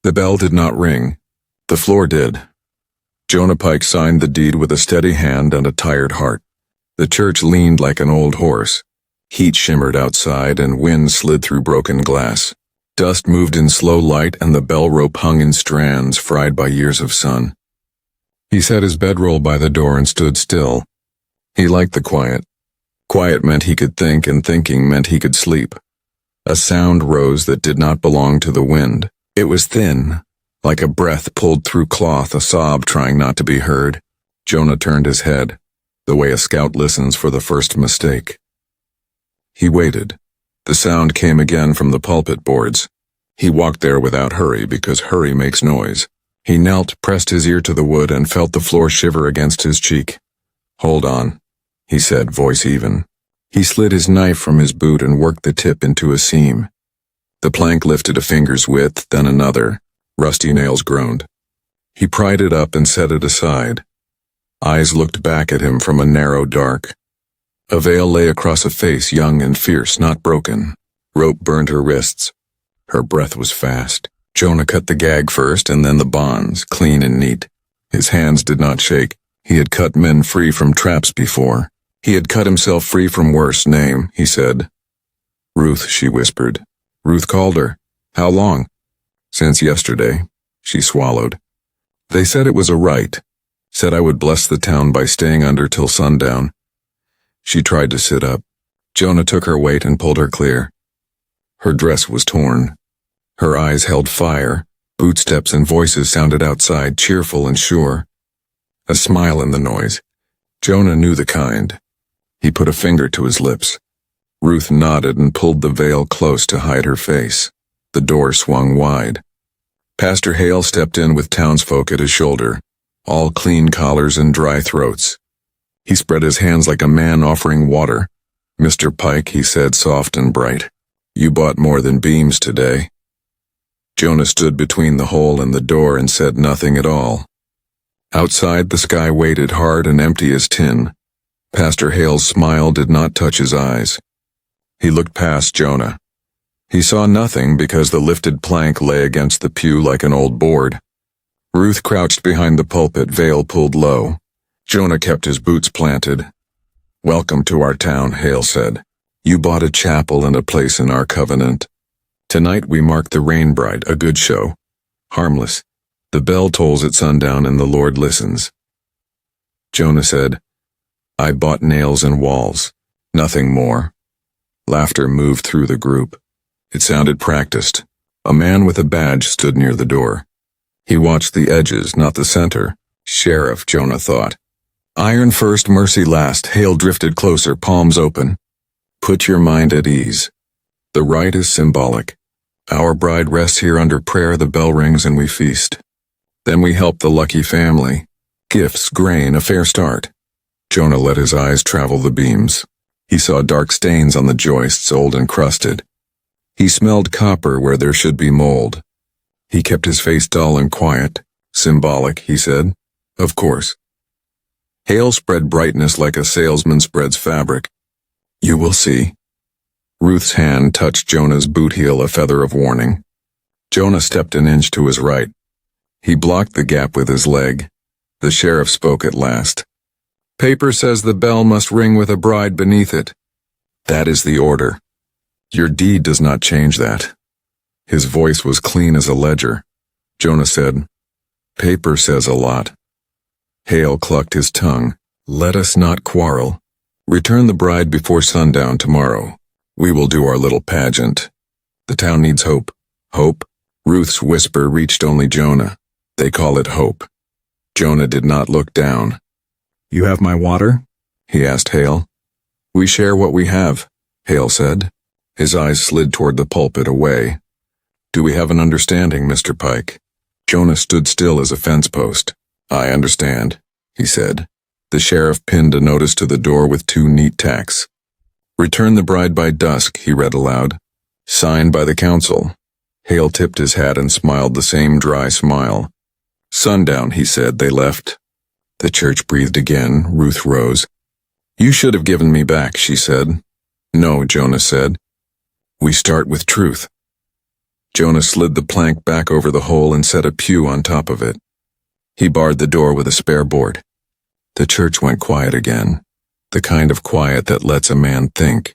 The bell did not ring. The floor did. Jonah Pike signed the deed with a steady hand and a tired heart. The church leaned like an old horse. Heat shimmered outside and wind slid through broken glass. Dust moved in slow light and the bell rope hung in strands fried by years of sun. He set his bedroll by the door and stood still. He liked the quiet. Quiet meant he could think, and thinking meant he could sleep. A sound rose that did not belong to the wind. It was thin, like a breath pulled through cloth, a sob trying not to be heard. Jonah turned his head, the way a scout listens for the first mistake. He waited. The sound came again from the pulpit boards. He walked there without hurry because hurry makes noise. He knelt, pressed his ear to the wood, and felt the floor shiver against his cheek. "Hold on," he said, voice even. He slid his knife from his boot and worked the tip into a seam. The plank lifted a finger's width, then another. Rusty nails groaned. He pried it up and set it aside. Eyes looked back at him from a narrow dark. A veil lay across a face young and fierce, not broken. Rope burned her wrists. Her breath was fast. Jonah cut the gag first and then the bonds, clean and neat. His hands did not shake. He had cut men free from traps before. He had cut himself free from worse. "Name," he said. "Ruth," she whispered. Ruth called her. "How long?" "Since yesterday." She swallowed. "They said it was a rite. Said I would bless the town by staying under till sundown." She tried to sit up. Jonah took her weight and pulled her clear. Her dress was torn. Her eyes held fire. Bootsteps and voices sounded outside, cheerful and sure. A smile in the noise. Jonah knew the kind. He put a finger to his lips. Ruth nodded and pulled the veil close to hide her face. The door swung wide. Pastor Hale stepped in with townsfolk at his shoulder, all clean collars and dry throats. He spread his hands like a man offering water. "Mr. Pike," he said, soft and bright, "you bought more than beams today." Jonah stood between the hole and the door and said nothing at all. Outside, the sky waited, hard and empty as tin. Pastor Hale's smile did not touch his eyes. He looked past Jonah. He saw nothing because the lifted plank lay against the pew like an old board. Ruth crouched behind the pulpit, veil pulled low. Jonah kept his boots planted. "Welcome to our town," Hale said. "You bought a chapel and a place in our covenant. Tonight we mark the Rain Bride, a good show. Harmless. The bell tolls at sundown and the Lord listens." Jonah said, "I bought nails and walls. Nothing more." Laughter moved through the group. It sounded practiced. A man with a badge stood near the door. He watched the edges, not the center. Sheriff, Jonah thought. Iron first, mercy last. Hale drifted closer, palms open. "Put your mind at ease. The rite is symbolic. Our bride rests here under prayer, the bell rings and we feast. Then we help the lucky family. Gifts, grain, a fair start." Jonah let his eyes travel the beams. He saw dark stains on the joists, old and crusted. He smelled copper where there should be mold. He kept his face dull and quiet. "Symbolic," he said. "Of course." Hale spread brightness like a salesman spreads fabric. "You will see." Ruth's hand touched Jonah's boot heel, a feather of warning. Jonah stepped an inch to his right. He blocked the gap with his leg. The sheriff spoke at last. "Paper says the bell must ring with a bride beneath it. That is the order. Your deed does not change that." His voice was clean as a ledger. Jonah said, "Paper says a lot." Hale clucked his tongue. "Let us not quarrel. Return the bride before sundown tomorrow. We will do our little pageant. The town needs hope." "Hope?" Ruth's whisper reached only Jonah. "They call it hope." Jonah did not look down. "You have my water?" he asked Hale. "We share what we have," Hale said. His eyes slid toward the pulpit, away. "Do we have an understanding, Mr. Pike?" Jonah stood still as a fence post. "I understand," he said. The sheriff pinned a notice to the door with 2 neat tacks. "Return the bride by dusk," he read aloud. "Signed by the council." Hale tipped his hat and smiled the same dry smile. "Sundown," he said. They left. The church breathed again. Ruth rose. "You should have given me back," she said. "No," Jonah said. "We start with truth." Jonah slid the plank back over the hole and set a pew on top of it. He barred the door with a spare board. The church went quiet again, the kind of quiet that lets a man think.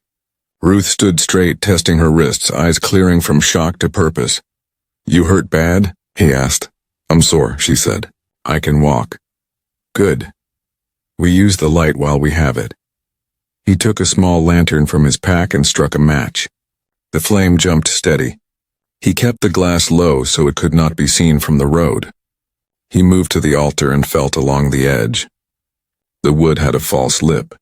Ruth stood straight, testing her wrists, eyes clearing from shock to purpose. "You hurt bad?" he asked. "I'm sore," she said. "I can walk." "Good. We use the light while we have it." He took a small lantern from his pack and struck a match. The flame jumped steady. He kept the glass low so it could not be seen from the road. He moved to the altar and felt along the edge. The wood had a false lip.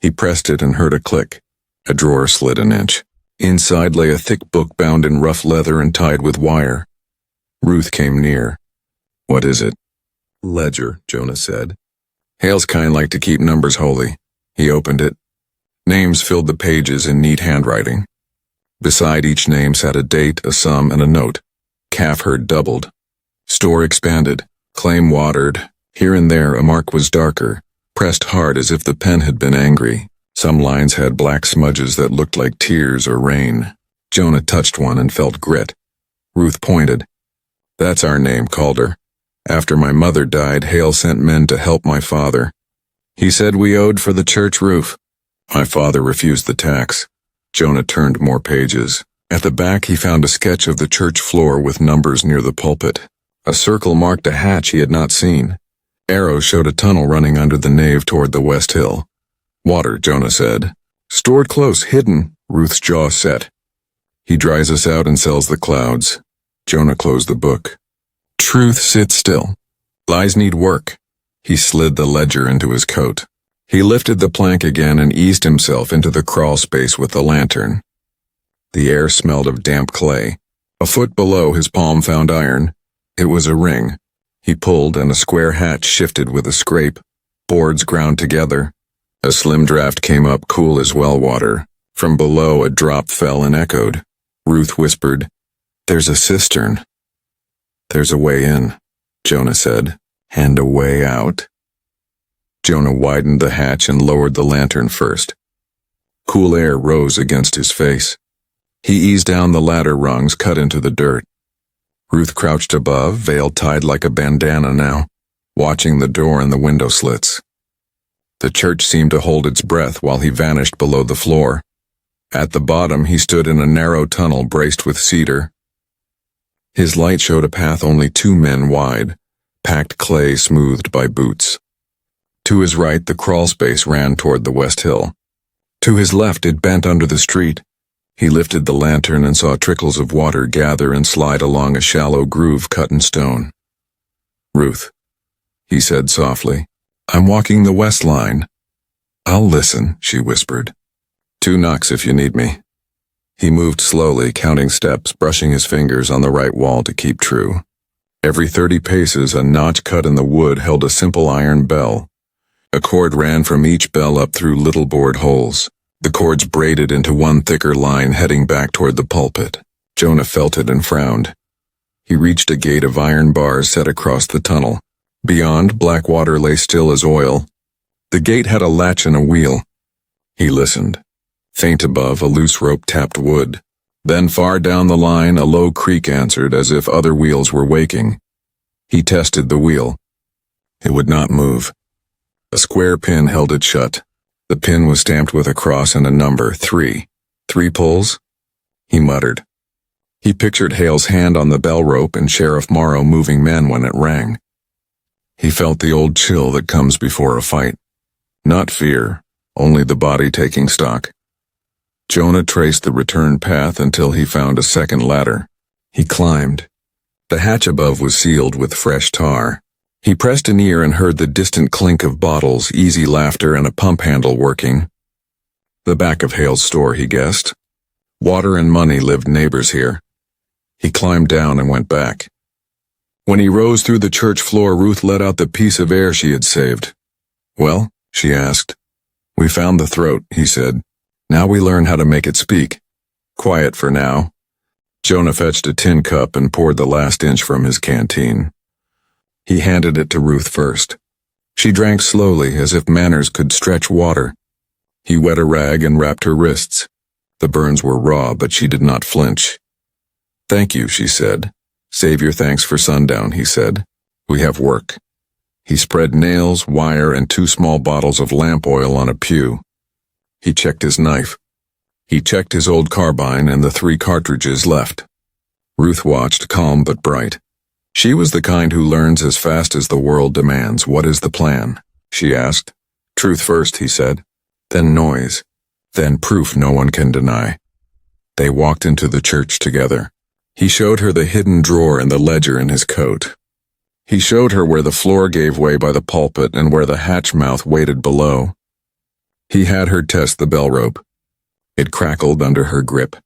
He pressed it and heard a click. A drawer slid an inch. Inside lay a thick book bound in rough leather and tied with wire. Ruth came near. "What is it?" "Ledger," Jonah said. "Hale's kind like to keep numbers holy." He opened it. Names filled the pages in neat handwriting. Beside each name sat a date, a sum, and a note. Calf herd doubled. Store expanded. Claim watered. Here and there a mark was darker, pressed hard as if the pen had been angry. Some lines had black smudges that looked like tears or rain. Jonah touched one and felt grit. Ruth pointed. "That's our name, Calder. After my mother died, Hale sent men to help my father. He said we owed for the church roof. My father refused the tax." Jonah turned more pages. At the back he found a sketch of the church floor with numbers near the pulpit. A circle marked a hatch he had not seen. Arrows showed a tunnel running under the nave toward the west hill. "Water," Jonah said. "Stored close, hidden." Ruth's jaw set. "He dries us out and sells the clouds." Jonah closed the book. "Truth sits still. Lies need work." He slid the ledger into his coat. He lifted the plank again and eased himself into the crawl space with the lantern. The air smelled of damp clay. A foot below his palm found iron. It was a ring. He pulled and a square hatch shifted with a scrape. Boards ground together. A slim draft came up, cool as well water. From below a drop fell and echoed. Ruth whispered, "There's a cistern." "There's a way in," Jonah said, "and a way out." Jonah widened the hatch and lowered the lantern first. Cool air rose against his face. He eased down the ladder rungs cut into the dirt. Ruth crouched above, veil tied like a bandana now, watching the door and the window slits. The church seemed to hold its breath while he vanished below the floor. At the bottom he stood in a narrow tunnel braced with cedar. His light showed a path only 2 men wide, packed clay smoothed by boots. To his right the crawl space ran toward the west hill. To his left it bent under the street. He lifted the lantern and saw trickles of water gather and slide along a shallow groove cut in stone. "Ruth," he said softly, "I'm walking the west line." "I'll listen," she whispered. 2 knocks if you need me." He moved slowly, counting steps, brushing his fingers on the right wall to keep true. Every 30 paces, a notch cut in the wood held a simple iron bell. A cord ran from each bell up through little bored holes. The cords braided into one thicker line heading back toward the pulpit. Jonah felt it and frowned. He reached a gate of iron bars set across the tunnel. Beyond, black water lay still as oil. The gate had a latch and a wheel. He listened. Faint above, a loose rope tapped wood. Then far down the line, a low creak answered as if other wheels were waking. He tested the wheel. It would not move. A square pin held it shut. The pin was stamped with a cross and a number, 3. 3 pulls? He muttered. He pictured Hale's hand on the bell rope and Sheriff Morrow moving men when it rang. He felt the old chill that comes before a fight. Not fear, only the body taking stock. Jonah traced the return path until he found a second ladder. He climbed. The hatch above was sealed with fresh tar. He pressed an ear and heard the distant clink of bottles, easy laughter, and a pump handle working. The back of Hale's store, he guessed. Water and Money lived neighbors here. He climbed down and went back. When he rose through the church floor, Ruth let out the piece of air she had saved. "Well?" she asked. "We found the throat," he said. "Now we learn how to make it speak. Quiet for now." Jonah fetched a tin cup and poured the last inch from his canteen. He handed it to Ruth first. She drank slowly, as if manners could stretch water. He wet a rag and wrapped her wrists. The burns were raw, but she did not flinch. Thank you, she said. Save your thanks for sundown, he said. We have work. He spread nails, wire, and 2 small bottles of lamp oil on a pew. He checked his knife. He checked his old carbine and the 3 cartridges left. Ruth watched, calm but bright. She was the kind who learns as fast as the world demands. What is the plan? She asked. Truth first, he said. Then noise. Then proof no one can deny. They walked into the church together. He showed her the hidden drawer and the ledger in his coat. He showed her where the floor gave way by the pulpit and where the hatch mouth waited below. He had her test the bell rope. It crackled under her grip.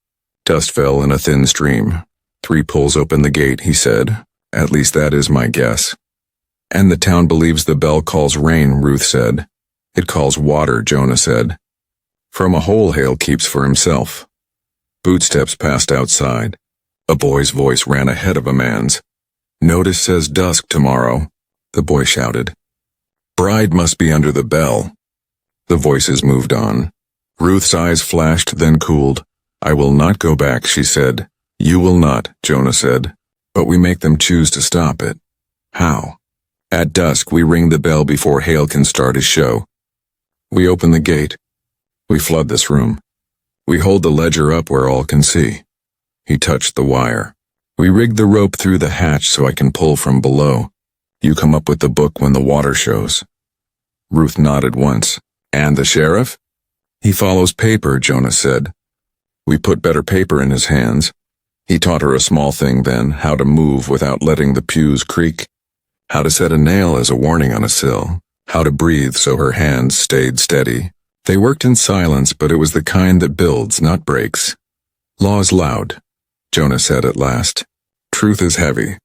Dust fell in a thin stream. 3 pulls open the gate, he said. At least that is my guess. And the town believes the bell calls rain, Ruth said. It calls water, Jonah said. From a hole Hale keeps for himself. Bootsteps passed outside. A boy's voice ran ahead of a man's. Notice says dusk tomorrow, the boy shouted. Bride must be under the bell. The voices moved on. Ruth's eyes flashed, then cooled. I will not go back, she said. You will not, Jonah said. But we make them choose to stop it. How? At dusk we ring the bell before Hale can start his show. We open the gate. We flood this room. We hold the ledger up where all can see. He touched the wire. We rig the rope through the hatch so I can pull from below. You come up with the book when the water shows. Ruth nodded once. And the sheriff? He follows paper, Jonah said. We put better paper in his hands. He taught her a small thing then, how to move without letting the pews creak, how to set a nail as a warning on a sill, how to breathe so her hands stayed steady. They worked in silence, but it was the kind that builds, not breaks. Law's loud, Jonah said at last. Truth is heavy.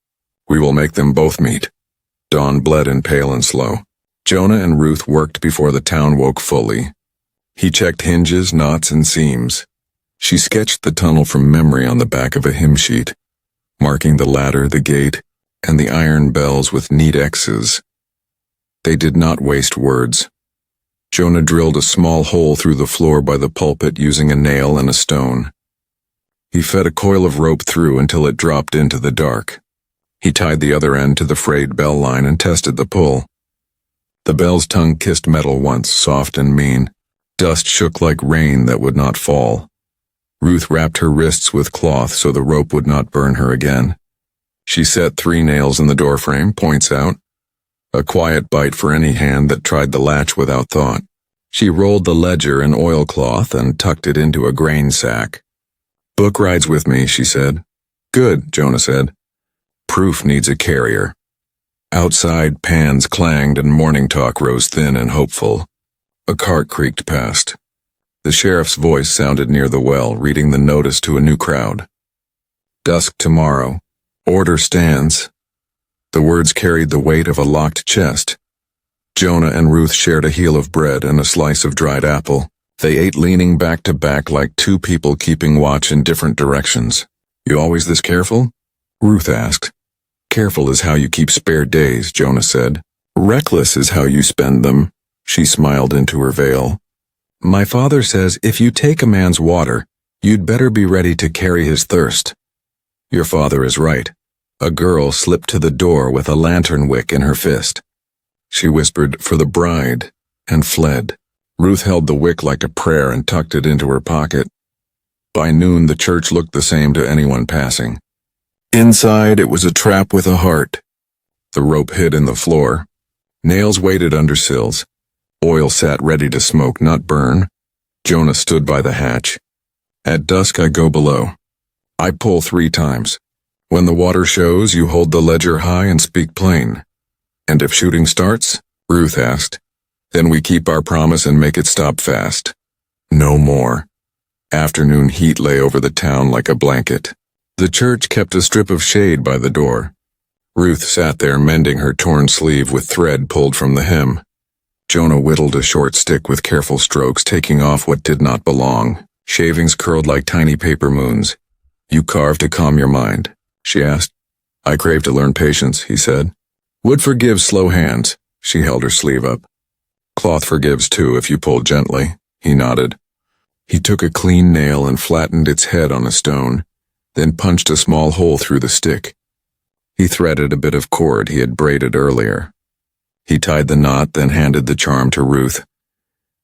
We will make them both meet. Dawn bled in pale and slow. Jonah and Ruth worked before the town woke fully. He checked hinges, knots, and seams. She sketched the tunnel from memory on the back of a hymn sheet, marking the ladder, the gate, and the iron bells with neat X's. They did not waste words. Jonah drilled a small hole through the floor by the pulpit using a nail and a stone. He fed a coil of rope through until it dropped into the dark. He tied the other end to the frayed bell line and tested the pull. The bell's tongue kissed metal once, soft and mean. Dust shook like rain that would not fall. Ruth wrapped her wrists with cloth so the rope would not burn her again. She set 3 nails in the doorframe, points out. A quiet bite for any hand that tried the latch without thought. She rolled the ledger in oilcloth and tucked it into a grain sack. Book rides with me, she said. Good, Jonah said. Proof needs a carrier. Outside, pans clanged and morning talk rose thin and hopeful. A cart creaked past. The sheriff's voice sounded near the well, reading the notice to a new crowd. Dusk tomorrow. Order stands. The words carried the weight of a locked chest. Jonah and Ruth shared a heel of bread and a slice of dried apple. They ate leaning back to back like 2 people keeping watch in different directions. You always this careful? Ruth asked. Careful is how you keep spare days, Jonah said. Reckless is how you spend them. She smiled into her veil. My father says if you take a man's water, you'd better be ready to carry his thirst. Your father is right. A girl slipped to the door with a lantern wick in her fist. She whispered, for the bride, and fled. Ruth held the wick like a prayer and tucked it into her pocket. By noon, the church looked the same to anyone passing. Inside, it was a trap with a heart. The rope hid in the floor. Nails waited under sills. Oil sat ready to smoke, not burn. Jonah stood by the hatch. At dusk, I go below. I pull 3 times. When the water shows, you hold the ledger high and speak plain. And if shooting starts? Ruth asked. Then we keep our promise and make it stop fast. No more. Afternoon heat lay over the town like a blanket. The church kept a strip of shade by the door. Ruth sat there mending her torn sleeve with thread pulled from the hem. Jonah whittled a short stick with careful strokes, taking off what did not belong. Shavings curled like tiny paper moons. You carve to calm your mind, she asked. I crave to learn patience, he said. Wood forgives slow hands. She held her sleeve up. Cloth forgives too if you pull gently, he nodded. He took a clean nail and flattened its head on a stone. then punched a small hole through the stick. He threaded a bit of cord he had braided earlier. He tied the knot, then handed the charm to Ruth.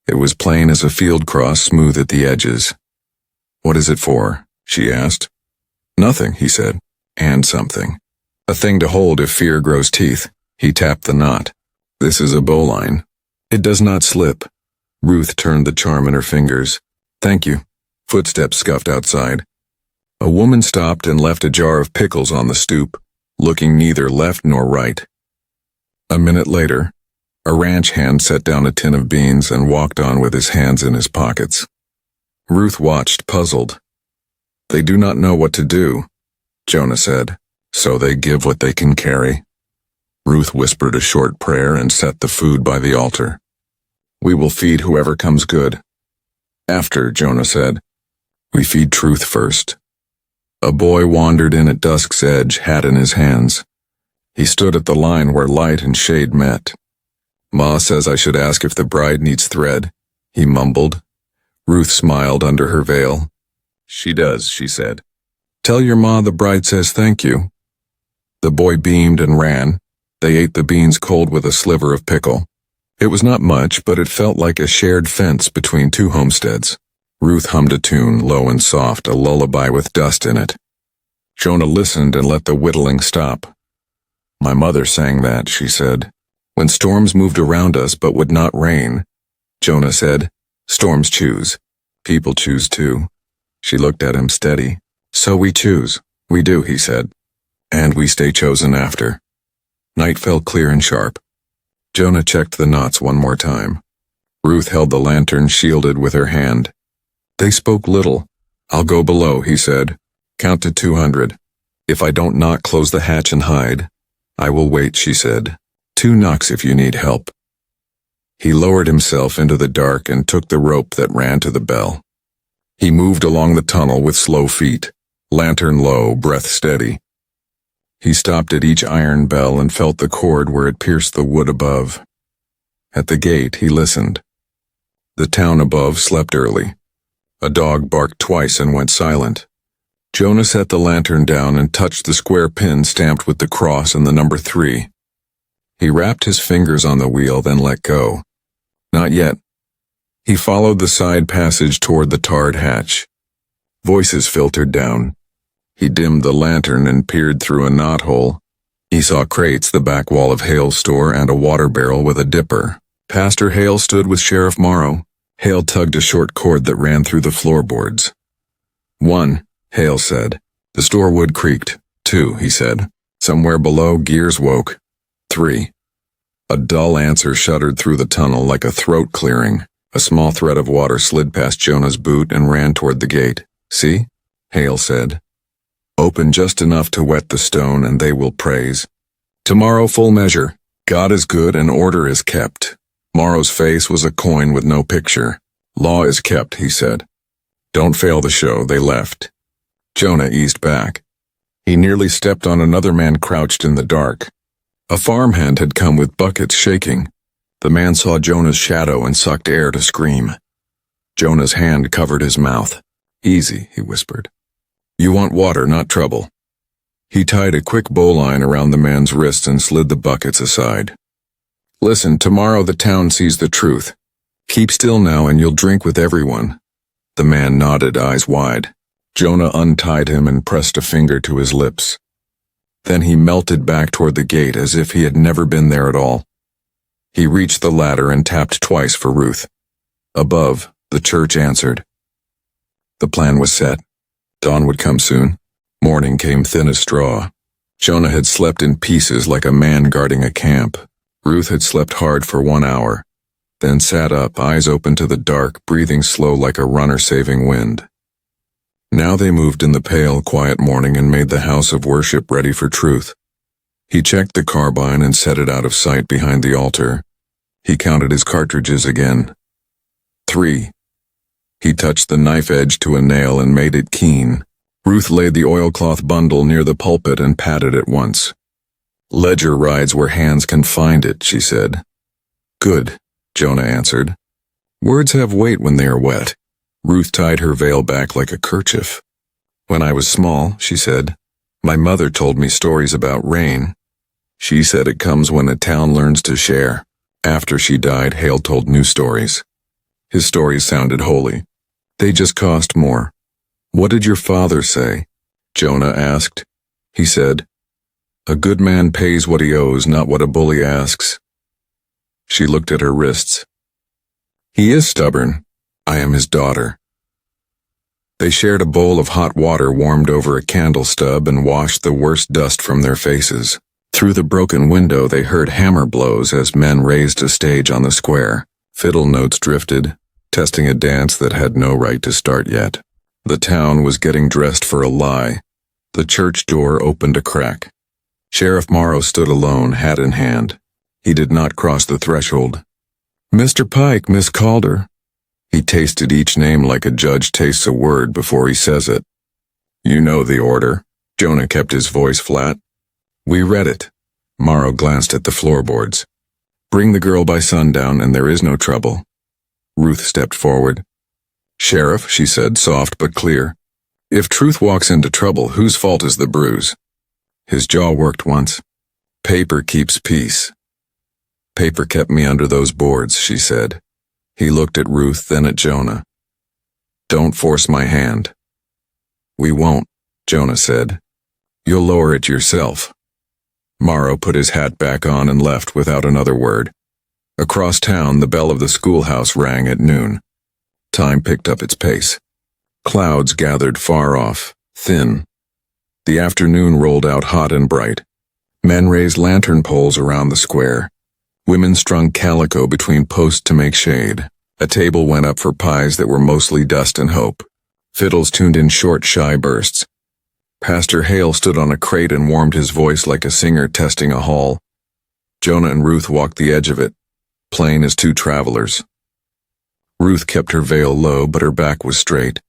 It was plain as a field cross, smooth at the edges. "What is it for?" she asked. "Nothing," he said. "And something. A thing to hold if fear grows teeth." He tapped the knot. "This is a bowline. It does not slip." Ruth turned the charm in her fingers. "Thank you." Footsteps scuffed outside. A woman stopped and left a jar of pickles on the stoop, looking neither left nor right. A minute later, a ranch hand set down a tin of beans and walked on with his hands in his pockets. Ruth watched, puzzled. "They do not know what to do," Jonah said, "so they give what they can carry." Ruth whispered a short prayer and set the food by the altar. "We will feed whoever comes good." "After," Jonah said. "We feed truth first." A boy wandered in at dusk's edge, hat in his hands. He stood at the line where light and shade met. "Ma says I should ask if the bride needs thread," he mumbled. Ruth smiled under her veil. "She does," she said. "Tell your ma the bride says thank you." The boy beamed and ran. They ate the beans cold with a sliver of pickle. It was not much, but it felt like a shared fence between two homesteads. Ruth hummed a tune, low and soft, a lullaby with dust in it. Jonah listened and let the whittling stop. "My mother sang that," she said. "When storms moved around us but would not rain." Jonah said, "Storms choose. People choose too." She looked at him steady. "So we choose." "We do," he said. "And we stay chosen after." Night fell clear and sharp. Jonah checked the knots one more time. Ruth held the lantern shielded with her hand. They spoke little. "I'll go below," he said. "Count to 200. If I don't knock, close the hatch and hide." "I will wait," she said. "2 knocks if you need help." He lowered himself into the dark and took the rope that ran to the bell. He moved along the tunnel with slow feet, lantern low, breath steady. He stopped at each iron bell and felt the cord where it pierced the wood above. At the gate, he listened. The town above slept early. A dog barked twice and went silent. Jonah set the lantern down and touched the square pin stamped with the cross and the number 3. He wrapped his fingers on the wheel, then let go. Not yet. He followed the side passage toward the tarred hatch. Voices filtered down. He dimmed the lantern and peered through a knothole. He saw crates, the back wall of Hale's store, and a water barrel with a dipper. Pastor Hale stood with Sheriff Morrow. Hale tugged a short cord that ran through the floorboards. 1, Hale said. The store wood creaked. 2, he said. Somewhere below, gears woke. 3. A dull answer shuddered through the tunnel like a throat clearing. A small thread of water slid past Jonah's boot and ran toward the gate. "See?" Hale said. "Open just enough to wet the stone and they will praise. Tomorrow full measure. God is good and order is kept." Morrow's face was a coin with no picture. "Law is kept," he said. "Don't fail the show." They left. Jonah eased back. He nearly stepped on another man crouched in the dark. A farmhand had come with buckets shaking. The man saw Jonah's shadow and sucked air to scream. Jonah's hand covered his mouth. "Easy," he whispered. "You want water, not trouble." He tied a quick bowline around the man's wrist and slid the buckets aside. "Listen, tomorrow the town sees the truth. Keep still now and you'll drink with everyone." The man nodded, eyes wide. Jonah untied him and pressed a finger to his lips. Then he melted back toward the gate as if he had never been there at all. He reached the ladder and tapped twice for Ruth. Above, the church answered. The plan was set. Dawn would come soon. Morning came thin as straw. Jonah had slept in pieces like a man guarding a camp. Ruth had slept hard for 1 hour, then sat up, eyes open to the dark, breathing slow like a runner saving wind. Now they moved in the pale, quiet morning and made the house of worship ready for truth. He checked the carbine and set it out of sight behind the altar. He counted his cartridges again. 3. He touched the knife edge to a nail and made it keen. Ruth laid the oilcloth bundle near the pulpit and patted it once. "Ledger rides where hands can find it," she said. "Good," Jonah answered. "Words have weight when they are wet." Ruth tied her veil back like a kerchief. When I was small, she said, my mother told me stories about rain. She said it comes when a town learns to share. After she died, Hale told new stories. His stories sounded holy. They just cost more. What did your father say? Jonah asked. He said, a good man pays what he owes, not what a bully asks. She looked at her wrists. He is stubborn. I am his daughter. They shared a bowl of hot water warmed over a candle stub and washed the worst dust from their faces. Through the broken window they heard hammer blows as men raised a stage on the square. Fiddle notes drifted, testing a dance that had no right to start yet. The town was getting dressed for a lie. The church door opened a crack. Sheriff Morrow stood alone, hat in hand. He did not cross the threshold. Mr. Pike, Miss Calder. He tasted each name like a judge tastes a word before he says it. You know the order. Jonah kept his voice flat. We read it. Morrow glanced at the floorboards. Bring the girl by sundown and there is no trouble. Ruth stepped forward. Sheriff, she said, soft but clear. If truth walks into trouble, whose fault is the bruise? His jaw worked once. Paper keeps peace. Paper kept me under those boards, she said. He looked at Ruth, then at Jonah. Don't force my hand. We won't, Jonah said. You'll lower it yourself. Morrow put his hat back on and left without another word. Across town, the bell of the schoolhouse rang at noon. Time picked up its pace. Clouds gathered far off, thin. The afternoon rolled out hot and bright. Men raised lantern poles around the square. Women strung calico between posts to make shade. A table went up for pies that were mostly dust and hope. Fiddles tuned in short, shy bursts. Pastor Hale stood on a crate and warmed his voice like a singer testing a hall. Jonah and Ruth walked the edge of it, plain as two travelers. Ruth kept her veil low, but her back was straight.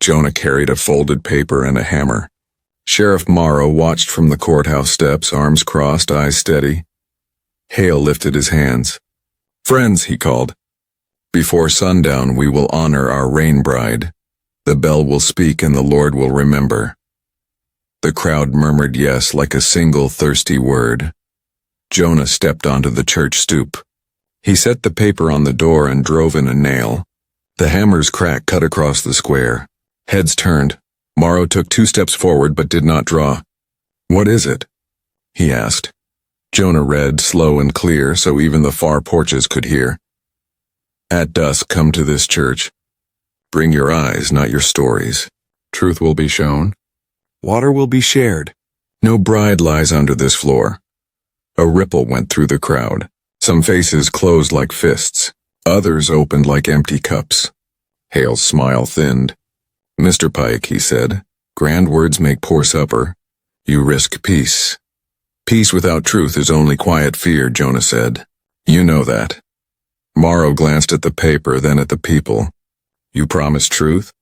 Jonah carried a folded paper and a hammer. Sheriff Morrow watched from the courthouse steps, arms crossed, eyes steady. Hale lifted his hands. Friends, he called. Before sundown we will honor our rain bride. The bell will speak and the Lord will remember. The crowd murmured yes like a single thirsty word. Jonah stepped onto the church stoop. He set the paper on the door and drove in a nail. The hammer's crack cut across the square. Heads turned. Morrow took 2 steps forward but did not draw. What is it? He asked. Jonah read, slow and clear, so even the far porches could hear. At dusk come to this church. Bring your eyes, not your stories. Truth will be shown. Water will be shared. No bride lies under this floor. A ripple went through the crowd. Some faces closed like fists. Others opened like empty cups. Hale's smile thinned. Mr. Pike, he said, grand words make poor supper. You risk peace. Peace without truth is only quiet fear, Jonah said. You know that. Morrow glanced at the paper, then at the people. You promise truth?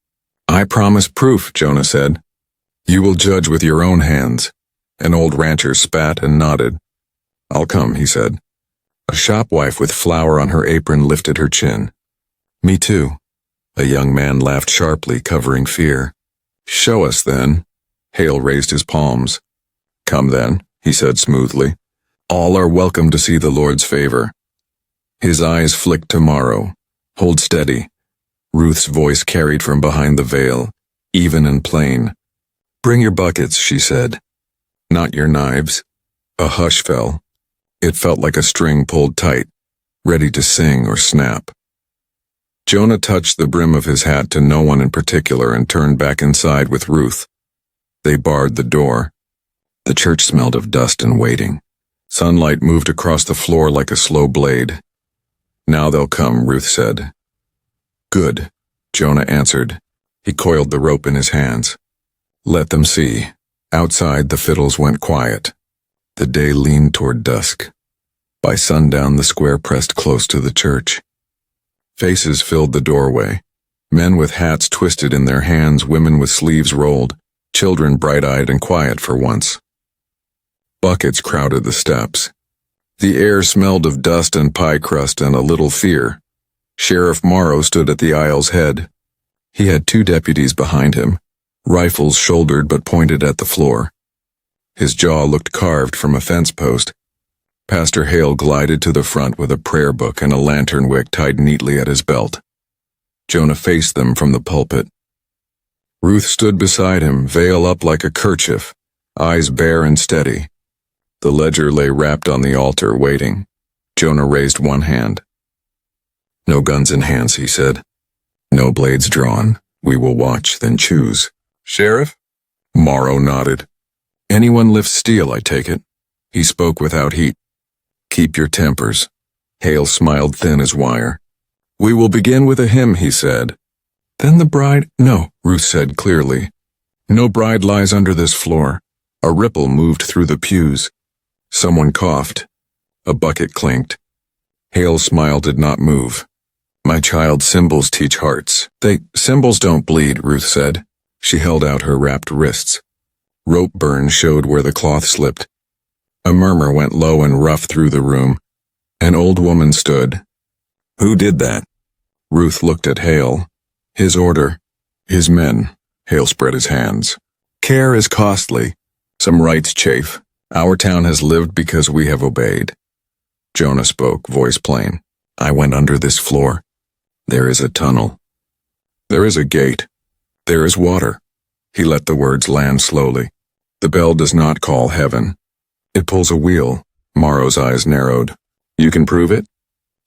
I promise proof, Jonah said. You will judge with your own hands. An old rancher spat and nodded. I'll come, he said. A shopwife with flour on her apron lifted her chin. Me too. A young man laughed sharply, covering fear. Show us, then. Hale raised his palms. Come, then, he said smoothly. All are welcome to see the Lord's favor. His eyes flicked to Morrow. Hold steady. Ruth's voice carried from behind the veil, even and plain. Bring your buckets, she said. Not your knives. A hush fell. It felt like a string pulled tight, ready to sing or snap. Jonah touched the brim of his hat to no one in particular and turned back inside with Ruth. They barred the door. The church smelled of dust and waiting. Sunlight moved across the floor like a slow blade. Now they'll come, Ruth said. Good, Jonah answered. He coiled the rope in his hands. Let them see. Outside, the fiddles went quiet. The day leaned toward dusk. By sundown, the square pressed close to the church. Faces filled the doorway. Men with hats twisted in their hands, women with sleeves rolled, children bright-eyed and quiet for once. Buckets crowded the steps. The air smelled of dust and pie crust and a little fear. Sheriff Morrow stood at the aisle's head. He had 2 deputies behind him. rifles shouldered but pointed at the floor. His jaw looked carved from a fence post. Pastor Hale glided to the front with a prayer book and a lantern wick tied neatly at his belt. Jonah faced them from the pulpit. Ruth stood beside him, veil up like a kerchief, eyes bare and steady. The ledger lay wrapped on the altar, waiting. Jonah raised one hand. "No guns in hands," he said. "No blades drawn. We will watch, then choose." "Sheriff?" Morrow nodded. "Anyone lifts steel, I take it." He spoke without heat. "Keep your tempers." Hale smiled thin as wire. "We will begin with a hymn," he said. "Then the bride—" "No," Ruth said clearly. "No bride lies under this floor." A ripple moved through the pews. Someone coughed. A bucket clinked. Hale's smile did not move. "My child, symbols teach hearts." Symbols don't bleed," Ruth said. She held out her wrapped wrists. Rope burns showed where the cloth slipped. A murmur went low and rough through the room. An old woman stood. "Who did that?" Ruth looked at Hale. "His order. His men." Hale spread his hands. "Care is costly. Some rights chafe. Our town has lived because we have obeyed." Jonah spoke, voice plain. "I went under this floor. There is a tunnel. There is a gate. There is water." He let the words land slowly. "The bell does not call heaven. It pulls a wheel." Morrow's eyes narrowed. "You can prove it?"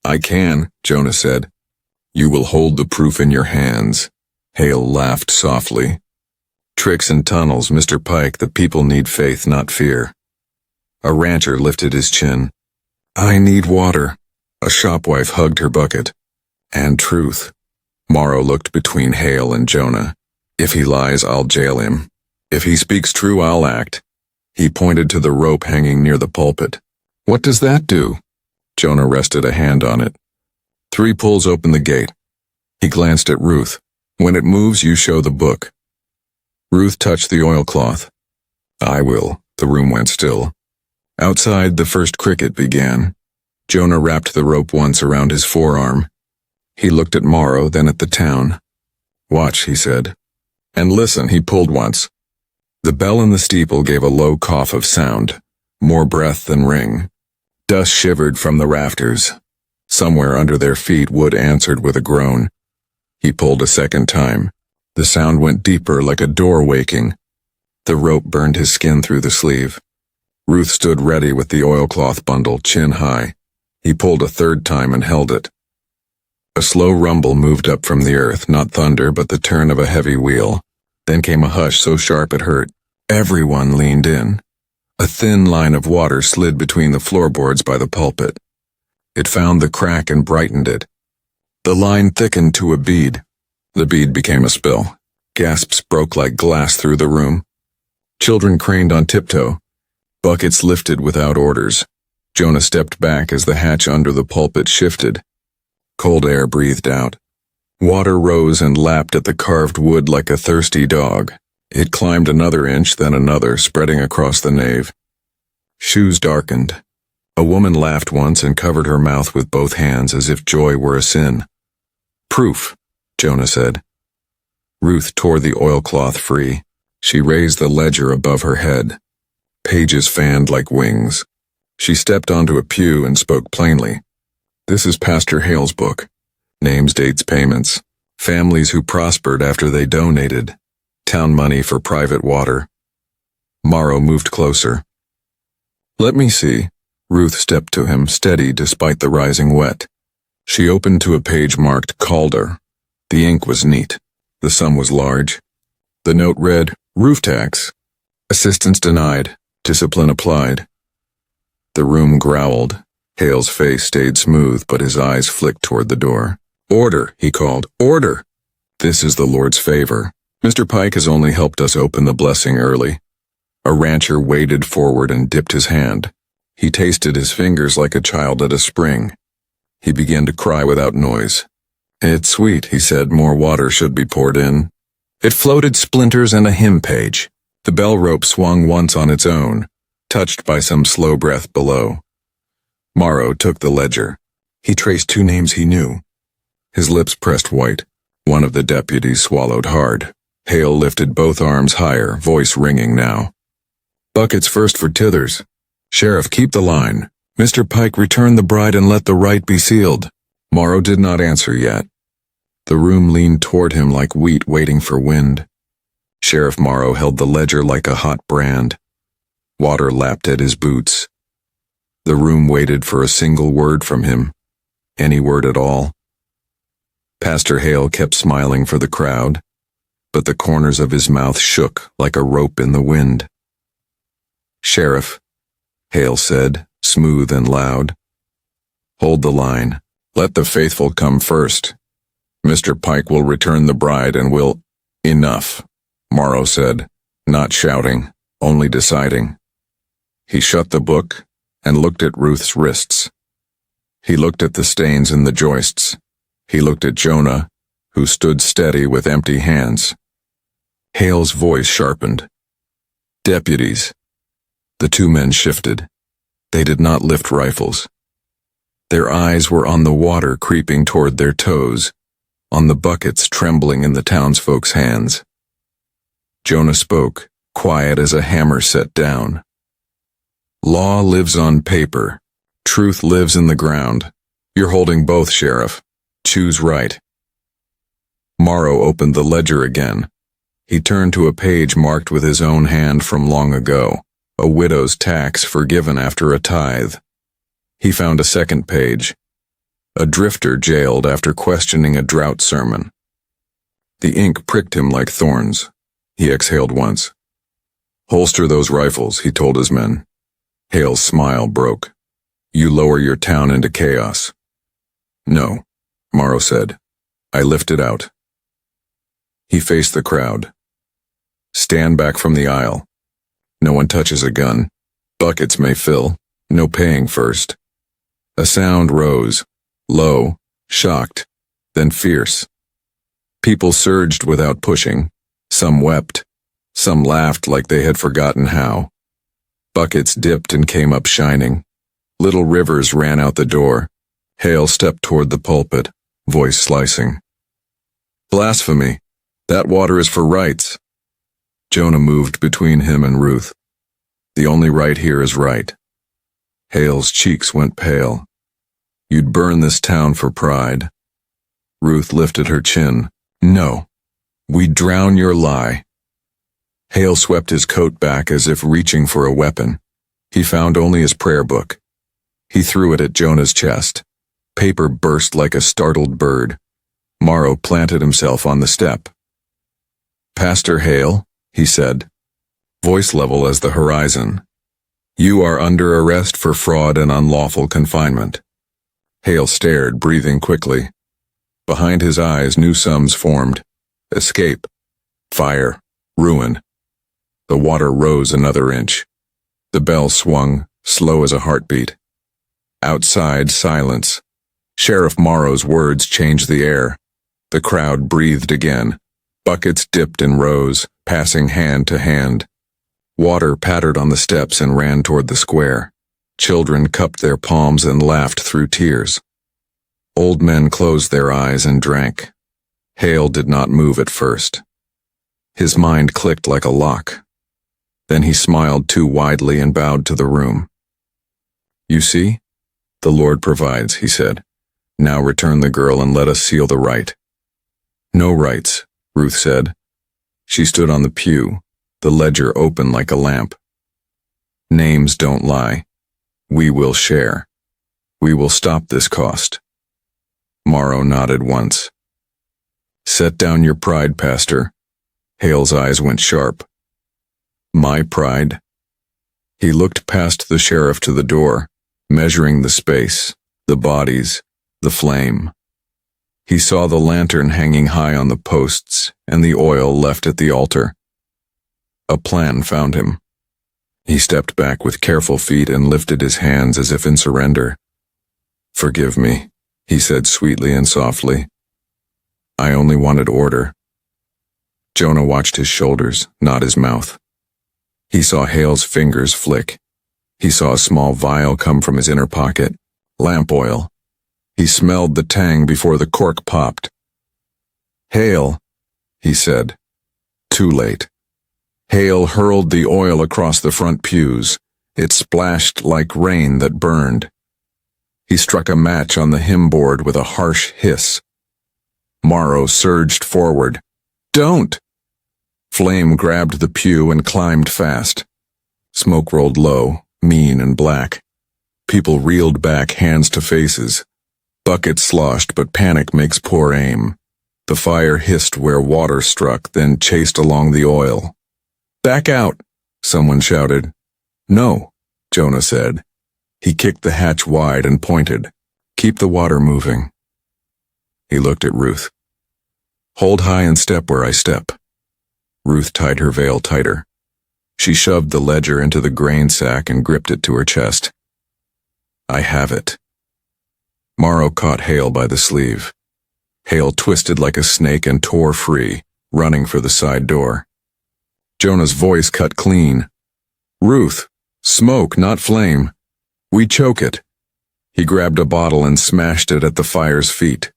"I can," Jonah said. "You will hold the proof in your hands." Hale laughed softly. "Tricks and tunnels, Mr. Pike. The people need faith, not fear." A rancher lifted his chin. "I need water." A shopwife hugged her bucket. "And truth." Morrow looked between Hale and Jonah. "If he lies, I'll jail him. If he speaks true, I'll act." He pointed to the rope hanging near the pulpit. "What does that do?" Jonah rested a hand on it. 3 pulls open the gate. He glanced at Ruth. "When it moves, you show the book." Ruth touched the oilcloth. "I will." The room went still. Outside, the first cricket began. Jonah wrapped the rope once around his forearm. He looked at Morrow, then at the town. "Watch," he said. "And listen," he pulled once. The bell in the steeple gave a low cough of sound, more breath than ring. Dust shivered from the rafters. Somewhere under their feet, wood answered with a groan. He pulled a second time. The sound went deeper, like a door waking. The rope burned his skin through the sleeve. Ruth stood ready with the oilcloth bundle, chin high. He pulled a third time and held it. A slow rumble moved up from the earth, not thunder, but the turn of a heavy wheel. Then came a hush so sharp it hurt. Everyone leaned in. A thin line of water slid between the floorboards by the pulpit. It found the crack and brightened it. The line thickened to a bead. The bead became a spill. Gasps broke like glass through the room. Children craned on tiptoe. Buckets lifted without orders. Jonah stepped back as the hatch under the pulpit shifted. Cold air breathed out. Water rose and lapped at the carved wood like a thirsty dog. It climbed another inch, then another, spreading across the nave. Shoes darkened. A woman laughed once and covered her mouth with both hands as if joy were a sin. "Proof," Jonah said. Ruth tore the oilcloth free. She raised the ledger above her head. Pages fanned like wings. She stepped onto a pew and spoke plainly. "This is Pastor Hale's book. Names, dates, payments. Families who prospered after they donated. Town money for private water." Morrow moved closer. "Let me see." Ruth stepped to him, steady despite the rising wet. She opened to a page marked Calder. The ink was neat. The sum was large. The note read, "Roof tax. Assistance denied. Discipline applied." The room growled. Hale's face stayed smooth, but his eyes flicked toward the door. "Order," he called. "Order! This is the Lord's favor. Mr. Pike has only helped us open the blessing early." A rancher waded forward and dipped his hand. He tasted his fingers like a child at a spring. He began to cry without noise. "It's sweet," he said. "More water should be poured in." It floated splinters and a hymn page. The bell rope swung once on its own, touched by some slow breath below. Morrow took the ledger. He traced 2 names he knew. His lips pressed white. One of the deputies swallowed hard. Hale lifted both arms higher, voice ringing now. "Buckets first for tithers. Sheriff, keep the line. Mr. Pike, return the bride and let the rite be sealed." Morrow did not answer yet. The room leaned toward him like wheat waiting for wind. Sheriff Morrow held the ledger like a hot brand. Water lapped at his boots. The room waited for a single word from him, any word at all. Pastor Hale kept smiling for the crowd, but the corners of his mouth shook like a rope in the wind. "Sheriff," Hale said, smooth and loud. "Hold the line. Let the faithful come first. Mr. Pike will return the bride and will—" "Enough," Morrow said, not shouting, only deciding. He shut the book and looked at Ruth's wrists. He looked at the stains in the joists. He looked at Jonah, who stood steady with empty hands. Hale's voice sharpened. "Deputies." The two men shifted. They did not lift rifles. Their eyes were on the water creeping toward their toes, on the buckets trembling in the townsfolk's hands. Jonah spoke, quiet as a hammer set down. "Law lives on paper. Truth lives in the ground. You're holding both, Sheriff. Choose right." Morrow opened the ledger again. He turned to a page marked with his own hand from long ago, a widow's tax forgiven after a tithe. He found a second page. A drifter jailed after questioning a drought sermon. The ink pricked him like thorns. He exhaled once. "Holster those rifles," he told his men. Hale's smile broke. "You lower your town into chaos." "No," Morrow said. "I lift it out." He faced the crowd. "Stand back from the aisle. No one touches a gun. Buckets may fill. No paying first." A sound rose, low, shocked, then fierce. People surged without pushing. Some wept. Some laughed like they had forgotten how. Buckets dipped and came up shining. Little rivers ran out the door. Hale stepped toward the pulpit, voice slicing. "Blasphemy! That water is for rights." Jonah moved between him and Ruth. "The only right here is right." Hale's cheeks went pale. "You'd burn this town for pride." Ruth lifted her chin. "No. We'd drown your lie." Hale swept his coat back as if reaching for a weapon. He found only his prayer book. He threw it at Jonah's chest. Paper burst like a startled bird. Morrow planted himself on the step. "Pastor Hale," he said, voice level as the horizon, "you are under arrest for fraud and unlawful confinement." Hale stared, breathing quickly. Behind his eyes, new sums formed. Escape. Fire. Ruin. The water rose another inch. The bell swung, slow as a heartbeat. Outside, silence. Sheriff Morrow's words changed the air. The crowd breathed again. Buckets dipped and rose, passing hand to hand. Water pattered on the steps and ran toward the square. Children cupped their palms and laughed through tears. Old men closed their eyes and drank. Hale did not move at first. His mind clicked like a lock. Then he smiled too widely and bowed to the room. "You see? The Lord provides," he said. "Now return the girl and let us seal the rite." "No rights," Ruth said. She stood on the pew, the ledger open like a lamp. "Names don't lie. We will share. We will stop this cost." Morrow nodded once. "Set down your pride, Pastor." Hale's eyes went sharp. "My pride?" He looked past the sheriff to the door, measuring the space, the bodies, the flame. He saw the lantern hanging high on the posts and the oil left at the altar. A plan found him. He stepped back with careful feet and lifted his hands as if in surrender. "Forgive me," he said sweetly and softly. "I only wanted order." Jonah watched his shoulders, not his mouth. He saw Hale's fingers flick. He saw a small vial come from his inner pocket, lamp oil. He smelled the tang before the cork popped. "Hale," he said. too late. Hale hurled the oil across the front pews. It splashed like rain that burned. He struck a match on the hymn board with a harsh hiss. Morrow surged forward. "Don't!" Flame grabbed the pew and climbed fast. Smoke rolled low, mean and black. People reeled back, hands to faces. Buckets sloshed, but panic makes poor aim. The fire hissed where water struck, then chased along the oil. "Back out!" someone shouted. "No," Jonah said. He kicked the hatch wide and pointed. "Keep the water moving." He looked at Ruth. "Hold high and step where I step." Ruth tied her veil tighter. She shoved the ledger into the grain sack and gripped it to her chest. "I have it." Morrow caught Hale by the sleeve. Hale twisted like a snake and tore free, running for the side door. Jonah's voice cut clean. "Ruth, smoke, not flame. We choke it." He grabbed a bottle and smashed it at the fire's feet.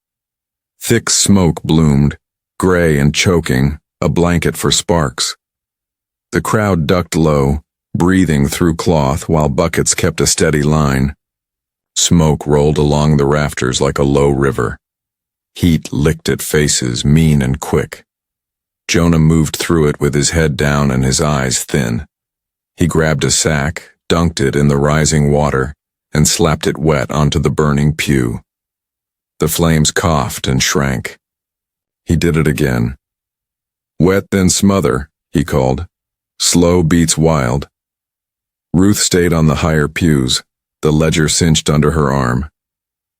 Thick smoke bloomed, gray and choking, a blanket for sparks. The crowd ducked low, breathing through cloth while buckets kept a steady line. Smoke rolled along the rafters like a low river. Heat licked at faces, mean and quick. Jonah moved through it with his head down and his eyes thin. He grabbed a sack, dunked it in the rising water, and slapped it wet onto the burning pew. The flames coughed and shrank. He did it again. "Wet then smother," he called. "Slow beats wild." Ruth stayed on the higher pews, the ledger cinched under her arm.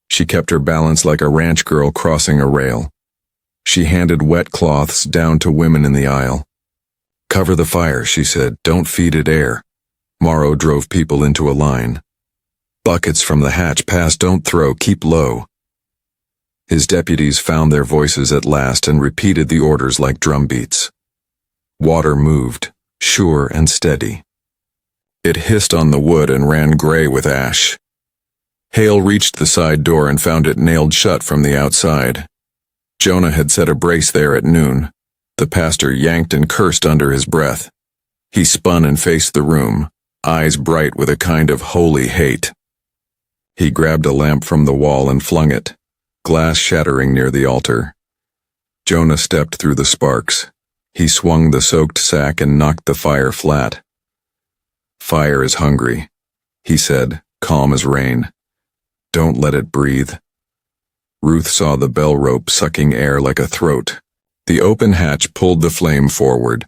She kept her balance like a ranch girl crossing a rail. She handed wet cloths down to women in the aisle. "Cover the fire," she said. "Don't feed it air." Morrow drove people into a line. "Buckets from the hatch, pass, don't throw, keep low." His deputies found their voices at last and repeated the orders like drumbeats. Water moved, sure and steady. It hissed on the wood and ran gray with ash. Hale reached the side door and found it nailed shut from the outside. Jonah had set a brace there at noon. The pastor yanked and cursed under his breath. He spun and faced the room, eyes bright with a kind of holy hate. He grabbed a lamp from the wall and flung it, glass shattering near the altar. Jonah stepped through the sparks. He swung the soaked sack and knocked the fire flat. "Fire is hungry," he said, calm as rain. "Don't let it breathe." Ruth saw the bell rope sucking air like a throat. The open hatch pulled the flame forward.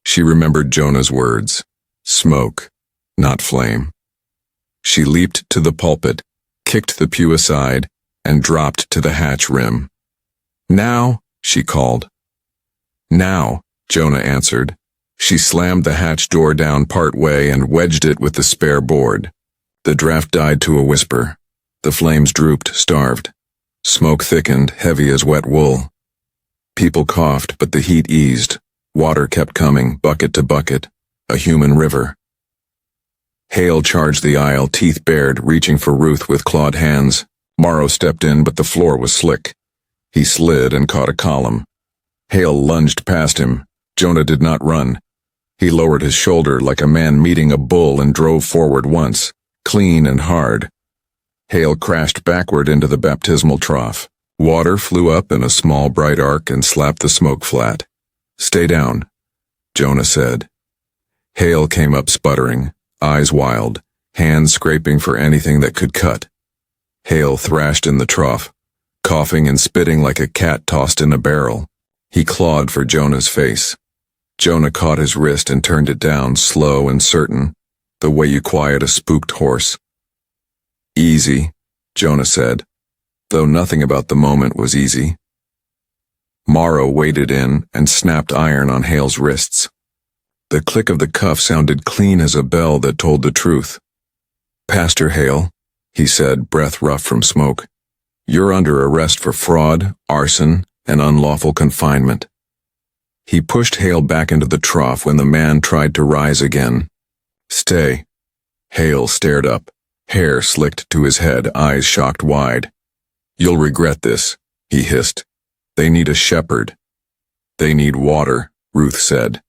She remembered Jonah's words. Smoke, not flame. She leaped to the pulpit, kicked the pew aside, and dropped to the hatch rim. "Now," she called. "Now," Jonah answered. She slammed the hatch door down part way and wedged it with the spare board. The draft died to a whisper. The flames drooped, starved. Smoke thickened, heavy as wet wool. People coughed, but the heat eased. Water kept coming, bucket to bucket, a human river. Hale charged the aisle, teeth bared, reaching for Ruth with clawed hands. Morrow stepped in, but the floor was slick. He slid and caught a column. Hale lunged past him. Jonah did not run. He lowered his shoulder like a man meeting a bull and drove forward once, clean and hard. Hale crashed backward into the baptismal trough. Water flew up in a small bright arc and slapped the smoke flat. "Stay down," Jonah said. Hale came up sputtering, eyes wild, hands scraping for anything that could cut. Hale thrashed in the trough, coughing and spitting like a cat tossed in a barrel. He clawed for Jonah's face. Jonah caught his wrist and turned it down, slow and certain, the way you quiet a spooked horse. "Easy," Jonah said, though nothing about the moment was easy. Morrow waded in and snapped iron on Hale's wrists. The click of the cuff sounded clean as a bell that told the truth. "Pastor Hale," he said, breath rough from smoke, "you're under arrest for fraud, arson, and unlawful confinement." He pushed Hale back into the trough when the man tried to rise again. "Stay." Hale stared up, hair slicked to his head, eyes shocked wide. "You'll regret this," he hissed. "They need a shepherd. They need water." Ruth said.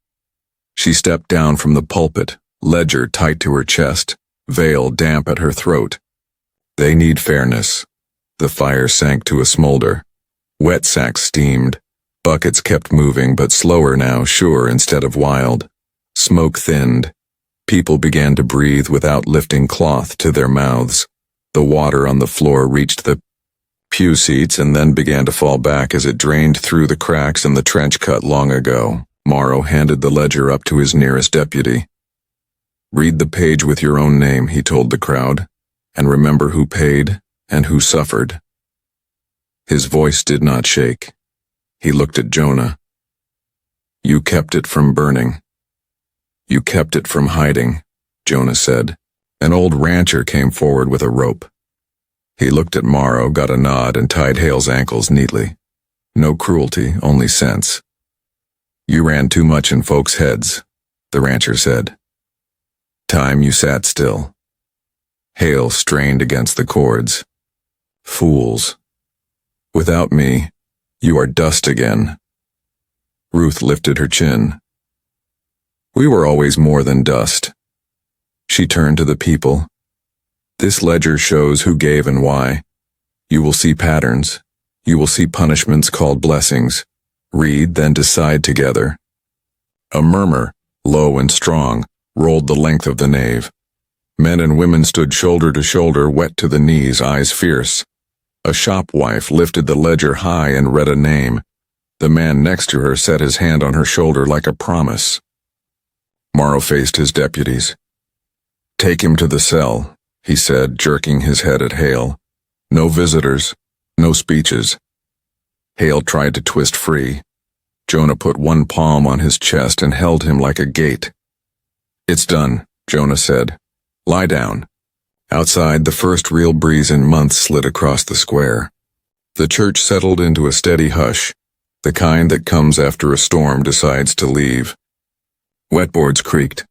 She stepped down from the pulpit, ledger tight to her chest, veil damp at her throat. They need fairness. The fire sank to a smolder. Wet sacks steamed. Buckets kept moving, but slower now, sure, instead of wild. Smoke thinned. People began to breathe without lifting cloth to their mouths. The water on the floor reached the pew seats and then began to fall back as it drained through the cracks in the trench cut long ago. Morrow handed the ledger up to his nearest deputy. "Read the page with your own name," he told the crowd, "and remember who paid and who suffered." His voice did not shake. He looked at Jonah. "You kept it from burning. You kept it from hiding," Jonah said. An old rancher came forward with a rope. He looked at Morrow, got a nod, and tied Hale's ankles neatly. No cruelty, only sense. "You ran too much in folks' heads," the rancher said. "Time you sat still." Hale strained against the cords. "Fools. Without me, you are dust again." Ruth lifted her chin. "We were always more than dust." She turned to the people. "This ledger shows who gave and why. You will see patterns. You will see punishments called blessings. Read, then decide together." A murmur, low and strong, rolled the length of the nave. Men and women stood shoulder to shoulder, wet to the knees, eyes fierce. A shopwife lifted the ledger high and read a name. The man next to her set his hand on her shoulder like a promise. Morrow faced his deputies. "Take him to the cell," he said, jerking his head at Hale. "No visitors, no speeches." Hale tried to twist free. Jonah put one palm on his chest and held him like a gate. "It's done," Jonah said. "Lie down." Outside, the first real breeze in months slid across the square. The church settled into a steady hush, the kind that comes after a storm decides to leave. Wetboards creaked.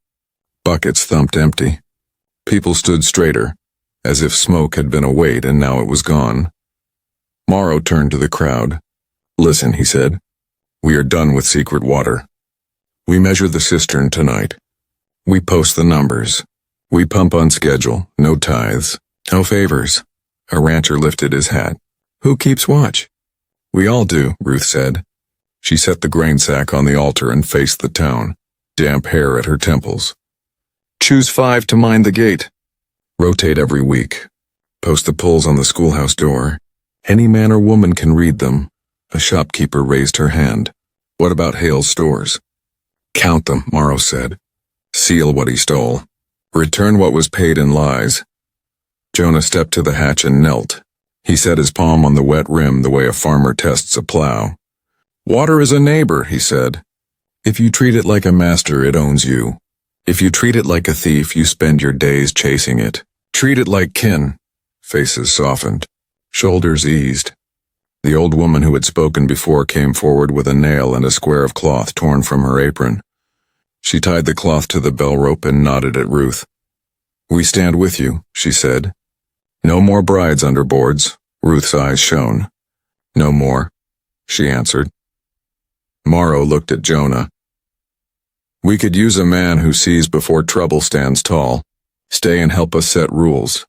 Buckets thumped empty. People stood straighter, as if smoke had been a weight and now it was gone. Morrow turned to the crowd. "Listen," he said. "We are done with secret water. We measure the cistern tonight. We post the numbers. We pump on schedule, no tithes, no favors." A rancher lifted his hat. "Who keeps watch?" "We all do," Ruth said. She set the grain sack on the altar and faced the town, damp hair at her temples. "Choose 5 to mind the gate. Rotate every week. Post the polls on the schoolhouse door. Any man or woman can read them." A shopkeeper raised her hand. "What about Hale's stores?" "Count them," Morrow said. "Seal what he stole. Return what was paid in lies." Jonah stepped to the hatch and knelt. He set his palm on the wet rim the way a farmer tests a plow. "Water is a neighbor," he said. "If you treat it like a master, it owns you. If you treat it like a thief, you spend your days chasing it. Treat it like kin." Faces softened. Shoulders eased. The old woman who had spoken before came forward with a nail and a square of cloth torn from her apron. She tied the cloth to the bell rope and nodded at Ruth. "We stand with you," she said. "No more brides under boards." Ruth's eyes shone. "No more," she answered. Morrow looked at Jonah. "We could use a man who sees before trouble stands tall. Stay and help us set rules."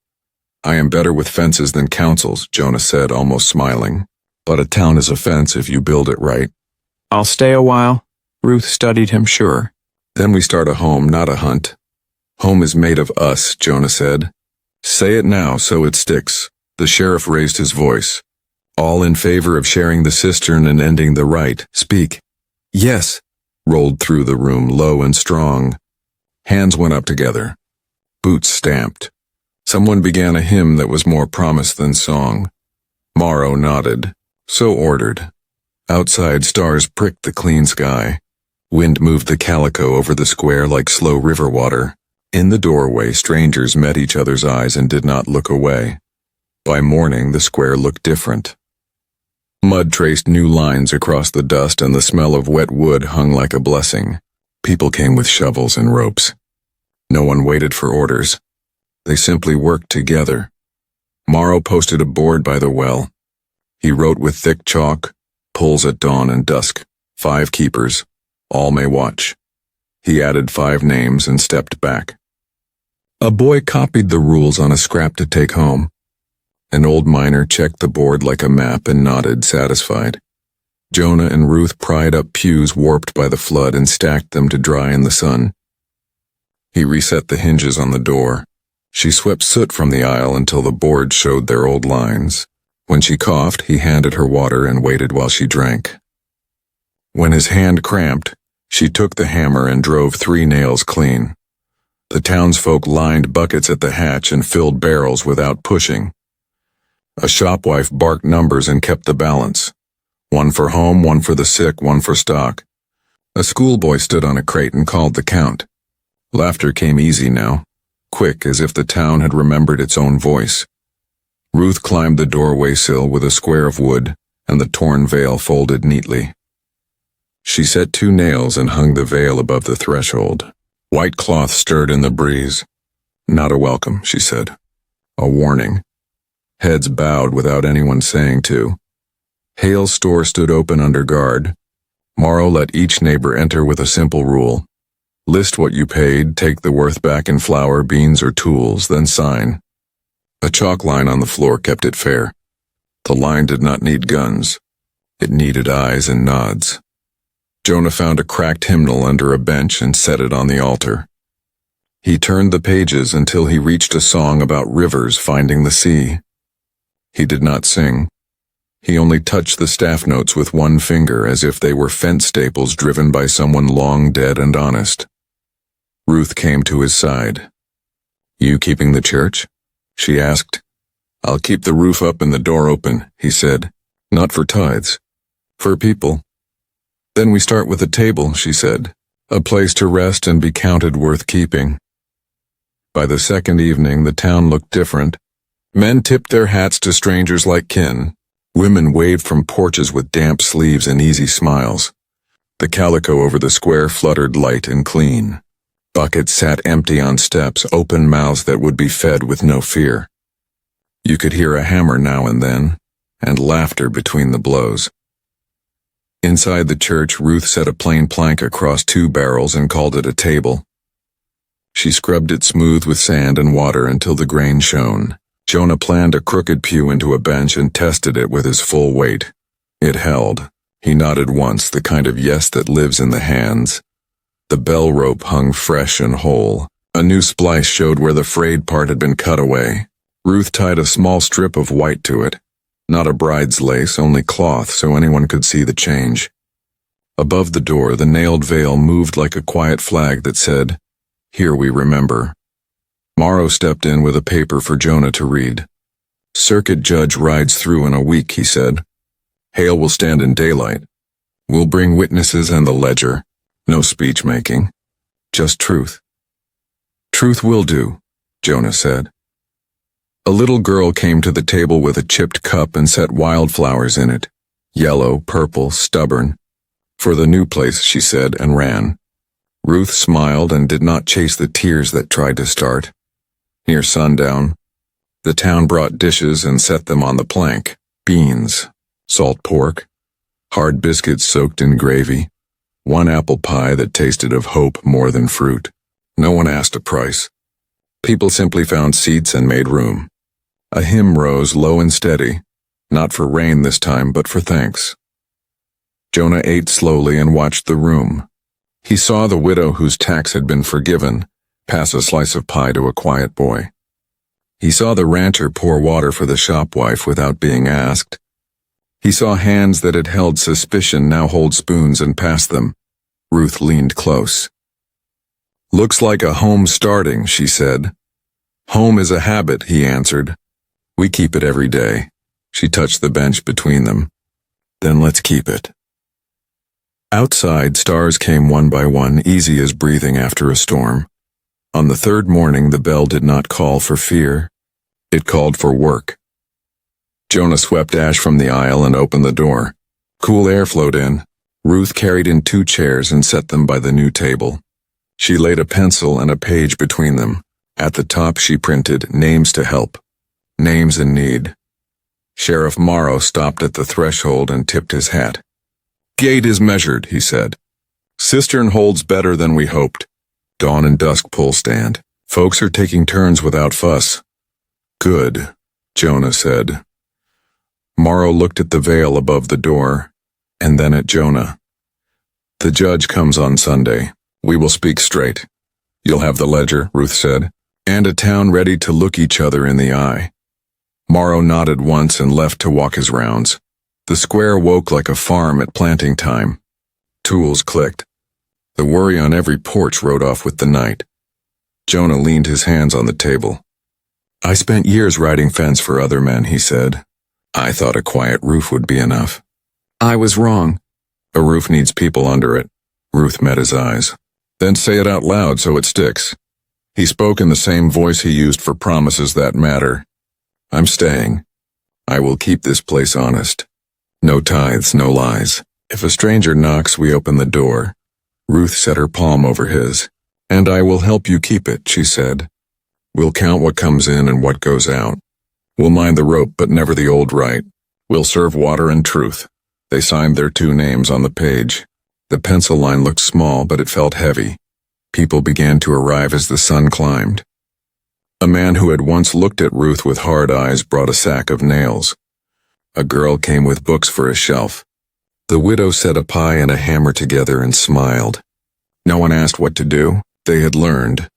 "I am better with fences than councils," Jonah said, almost smiling. "But a town is a fence if you build it right." "I'll stay a while." Ruth studied him, sure. "Then we start a home, not a hunt." "Home is made of us," Jonah said. "Say it now so it sticks." The sheriff raised his voice. "All in favor of sharing the cistern and ending the right, speak." "Yes," rolled through the room, low and strong. Hands went up together. Boots stamped. Someone began a hymn that was more promise than song. Morrow nodded. So ordered. Outside, stars pricked the clean sky. Wind moved the calico over the square like slow river water. In the doorway, strangers met each other's eyes and did not look away. By morning, the square looked different. Mud traced new lines across the dust and the smell of wet wood hung like a blessing. People came with shovels and ropes. No one waited for orders. They simply worked together. Morrow posted a board by the well. He wrote with thick chalk, "Pulls at dawn and dusk, 5 keepers, All may watch. He added 5 names and stepped back. A boy copied the rules on a scrap to take home. An old miner checked the board like a map and nodded, satisfied. Jonah and Ruth pried up pews warped by the flood and stacked them to dry in the sun. He reset the hinges on the door. She swept soot from the aisle until the board showed their old lines. When she coughed, he handed her water and waited while she drank. When his hand cramped, she took the hammer and drove 3 nails clean. The townsfolk lined buckets at the hatch and filled barrels without pushing. A shopwife barked numbers and kept the balance. 1 for home, 1 for the sick, 1 for stock. A schoolboy stood on a crate and called the count. Laughter came easy now, quick as if the town had remembered its own voice. Ruth climbed the doorway sill with a square of wood and the torn veil folded neatly. She set 2 nails and hung the veil above the threshold. White cloth stirred in the breeze. Not a welcome, she said. A warning. Heads bowed without anyone saying to. Hale's store stood open under guard. Morrow let each neighbor enter with a simple rule. List what you paid, take the worth back in flour, beans, or tools, then sign. A chalk line on the floor kept it fair. The line did not need guns. It needed eyes and nods. Jonah found a cracked hymnal under a bench and set it on the altar. He turned the pages until he reached a song about rivers finding the sea. He did not sing. He only touched the staff notes with 1 finger as if they were fence staples driven by someone long dead and honest. Ruth came to his side. You keeping the church? She asked. I'll keep the roof up and the door open, he said. Not for tithes. For people. Then we start with a table, she said. A place to rest and be counted worth keeping. By the second evening, the town looked different. Men tipped their hats to strangers like kin. Women waved from porches with damp sleeves and easy smiles. The calico over the square fluttered light and clean. Buckets sat empty on steps, open mouths that would be fed with no fear. You could hear a hammer now and then, and laughter between the blows. Inside the church, Ruth set a plain plank across 2 barrels and called it a table. She scrubbed it smooth with sand and water until the grain shone. Jonah planned a crooked pew into a bench and tested it with his full weight. It held. He nodded once, the kind of yes that lives in the hands. The bell rope hung fresh and whole. A new splice showed where the frayed part had been cut away. Ruth tied a small strip of white to it. Not a bride's lace, only cloth so anyone could see the change. Above the door, the nailed veil moved like a quiet flag that said, Here we remember. Morrow stepped in with a paper for Jonah to read. Circuit judge rides through in a week, he said. Hale will stand in daylight. We'll bring witnesses and the ledger. No speech-making. Just truth. Truth will do, Jonah said. A little girl came to the table with a chipped cup and set wildflowers in it. Yellow, purple, stubborn. For the new place, she said, and ran. Ruth smiled and did not chase the tears that tried to start. Near sundown, the town brought dishes and set them on the plank. Beans, salt pork, hard biscuits soaked in gravy, 1 apple pie that tasted of hope more than fruit. No one asked a price. People simply found seats and made room. A hymn rose low and steady, not for rain this time, but for thanks. Jonah ate slowly and watched the room. He saw the widow whose tax had been forgiven pass a slice of pie to a quiet boy. He saw the rancher pour water for the shopwife without being asked. He saw hands that had held suspicion now hold spoons and pass them. Ruth leaned close. Looks like a home starting, she said. Home is a habit, he answered. We keep it every day. She touched the bench between them. Then let's keep it. Outside, stars came one by one, easy as breathing after a storm. On the 3rd morning, the bell did not call for fear. It called for work. Jonah swept ash from the aisle and opened the door. Cool air flowed in. Ruth carried in 2 chairs and set them by the new table. She laid a pencil and a page between them. At the top she printed, names to help. Names in need. Sheriff Morrow stopped at the threshold and tipped his hat. Gate is measured, he said. Cistern holds better than we hoped. Dawn and dusk pull stand. Folks are taking turns without fuss. Good, Jonah said. Morrow looked at the veil above the door, and then at Jonah. The judge comes on Sunday. We will speak straight. You'll have the ledger, Ruth said, and a town ready to look each other in the eye. Morrow nodded once and left to walk his rounds. The square woke like a farm at planting time. Tools clicked. The worry on every porch rode off with the night. Jonah leaned his hands on the table. I spent years riding fence for other men, he said. I thought a quiet roof would be enough. I was wrong. A roof needs people under it. Ruth met his eyes. Then say it out loud so it sticks. He spoke in the same voice he used for promises that matter. I'm staying. I will keep this place honest. No tithes, no lies. If a stranger knocks, we open the door. Ruth set her palm over his. And I will help you keep it, she said. We'll count what comes in and what goes out. We'll mind the rope, but never the old right. We'll serve water and truth. They signed their 2 names on the page. The pencil line looked small, but it felt heavy. People began to arrive as the sun climbed. A man who had once looked at Ruth with hard eyes brought a sack of nails. A girl came with books for a shelf. The widow set a pie and a hammer together and smiled. No one asked what to do. They had learned.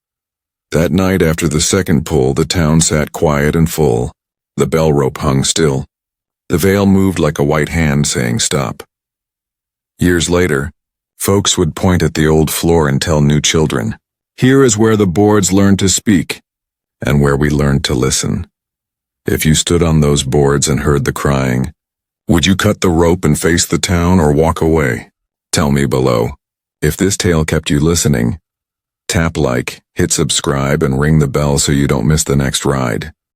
That night after the second pull, the town sat quiet and full. The bell rope hung still. The veil moved like a white hand saying stop. Years later, folks would point at the old floor and tell new children, here is where the boards learned to speak, and where we learned to listen. If you stood on those boards and heard the crying, would you cut the rope and face the town or walk away? Tell me below. If this tale kept you listening, tap like, hit subscribe, and ring the bell so you don't miss the next ride.